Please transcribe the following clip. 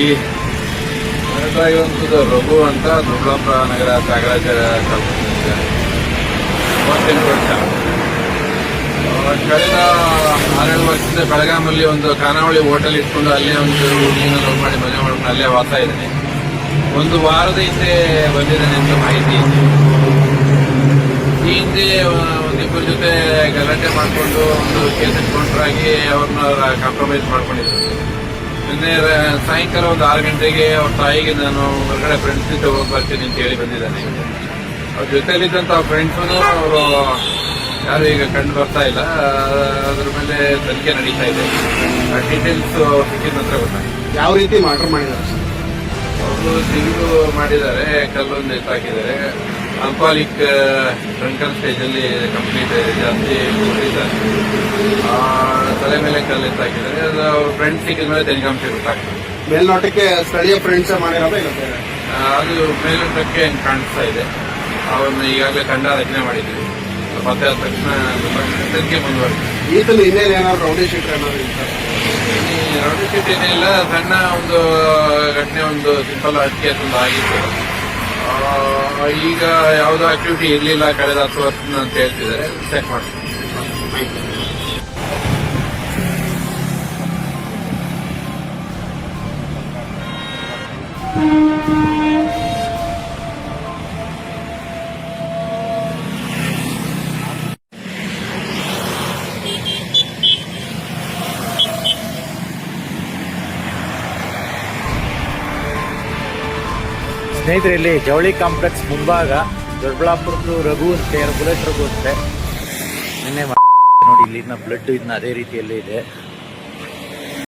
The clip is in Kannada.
ಈ ಆಗಿರುವಂಥದ್ದು ರಘು ಅಂತ ದೊಡ್ಡಬಳ್ಳಾಪುರ ನಗರ ತ್ಯಾಗರಾಜರ 38 ವರ್ಷ. ಕಳೆದ 6-7 ವರ್ಷದಿಂದ ಬೆಳಗಾಮಲ್ಲಿ ಒಂದು ಖಾನಾವಳಿ ಹೋಟೆಲ್ ಇಟ್ಕೊಂಡು ಅಲ್ಲೇ ಒಂದು ಹುಡುಗಿನ ಲವ್ ಮಾಡಿ ಮದುವೆ ಮಾಡ್ಕೊಂಡು ಅಲ್ಲೇ ವಾಸ ಇದ್ದಾನೆ. ಒಂದು ವಾರದ ಹಿಂದೆ ಬಂದಿದ್ದಾನೆ ಅಂತ ಮಾಹಿತಿ. ಈ ಹಿಂದೆ ಒಂದಿಬ್ಬರ ಜೊತೆ ಗಲಾಟೆ ಮಾಡಿಕೊಂಡು ಒಂದು ಕೇಸ್ ಕೌಂಟ್ರಾಗಿ ಅವ್ರನ್ನ ಕಾಂಪ್ರಮೈಸ್ ಮಾಡ್ಕೊಂಡಿದ್ರು. ನಿನ್ನೆ ಸಾಯಂಕಾಲ ಒಂದು 6 ಗಂಟೆಗೆ ಅವ್ರ ತಾಯಿಗೆ ನಾನು ಹೊರಗಡೆ ಫ್ರೆಂಡ್ಸ್ ಜೊತೆ ಹೋಗಿ ಬರ್ತೀನಿ ಅಂತ ಹೇಳಿ ಬಂದಿದ್ದಾನೆ. ಅವ್ರ ಜೊತೆಲಿದ್ದಂಥ ಫ್ರೆಂಡ್ಸೂ ಅವರು ಯಾರು ಈಗ ಕಂಡು ಬರ್ತಾ ಇಲ್ಲ. ಅದ್ರ ಮೇಲೆ ತನಿಖೆ ನಡೀತಾ ಇದೆ. ಡೀಟೇಲ್ಸ್ ಸಿಕ್ಕಿದ ನಂತರ ಗೊತ್ತಾಗಿದೆ. ಯಾವ ರೀತಿ ಮರ್ಡರ್ ಮಾಡಿದ್ದಾರೆ? ಅವರು ಸಿಡಿಲು ಮಾಡಿದ್ದಾರೆ, ಕಲ್ಲೊಂದು ಎತ್ತಾಕಿದ್ದಾರೆ. ಆಲ್ಕೋಹಾಲಿಕ್ ಡ್ರಂಕನ್ ಸ್ಟೇಜ್ ಅಲ್ಲಿ ಕಂಪ್ಲೀಟ್ ಜಾಸ್ತಿ ಕುಡಿದಿದ್ದಾರೆ. ತಲೆ ಮೇಲೆ ಕಲ್ಲು ಎತ್ತಾಕಿದ್ದಾರೆ. ಅದು ಅವ್ರ ಫ್ರೆಂಡ್ಸ್ ಸಿಕ್ಕಿದ ಮೇಲೆ ತನಿಖಾಂಶ ಗೊತ್ತಾಗ್ತದೆ. ಮೇಲ್ನೋಟಕ್ಕೆ ಸ್ಥಳೀಯ ಫ್ರೆಂಡ್ಸ್ ಮಾಡಿರೋದು ಅದು ಮೇಲ್ನೋಟಕ್ಕೆ ಕಾಣಿಸ್ತಾ ಇದೆ. ಅವನ್ನ ಈಗಾಗಲೇ ತಂಡ ರಚನೆ ಮಾಡಿದ್ವಿ. ಮತ್ತೆ ಆದ ತಕ್ಷಣ ತನಿಖೆ ಮುಂದುವರೆದಿದೆ. ಈತನ ಇನ್ನೇನು ಏನಾದ್ರು ರೌಡಿ ಶೀಟರ್ ಏನಾದ್ರು ರೌಡಿ ಶೀಟ್ ಏನಿಲ್ಲ, ಸಣ್ಣ ಒಂದು ಘಟನೆ, ಒಂದು ಸಿಂಪಲ್ ಅಡಿಕೆ ಒಂದು ಆಗಿತ್ತು. ಈಗ ಯಾವುದೋ ಆಕ್ಟಿವಿಟಿ ಇರಲಿಲ್ಲ ಕಳೆದ 10 ವರ್ಷ ಅಂತ ಹೇಳ್ತಿದ್ದಾರೆ. ಚೆಕ್ ಮಾಡ್ತೀವಿ. ಸ್ನೇಹಿತರೆ, ಇಲ್ಲಿ ಜವಳಿ ಕಾಂಪ್ಲೆಕ್ಸ್ ಮುಂಭಾಗ ದೊಡ್ಡಬಳ್ಳಾಪುರದ್ದು ರಘು ಅಂತೆ, ಬುಲೆಟ್ ರಘು ಅಂತೆ. ನಿನ್ನೆ ನೋಡಿ ಇಲ್ಲಿನ ಬ್ಲಡ್ ಇದನ್ನ ಅದೇ ರೀತಿಯಲ್ಲಿ ಇದೆ.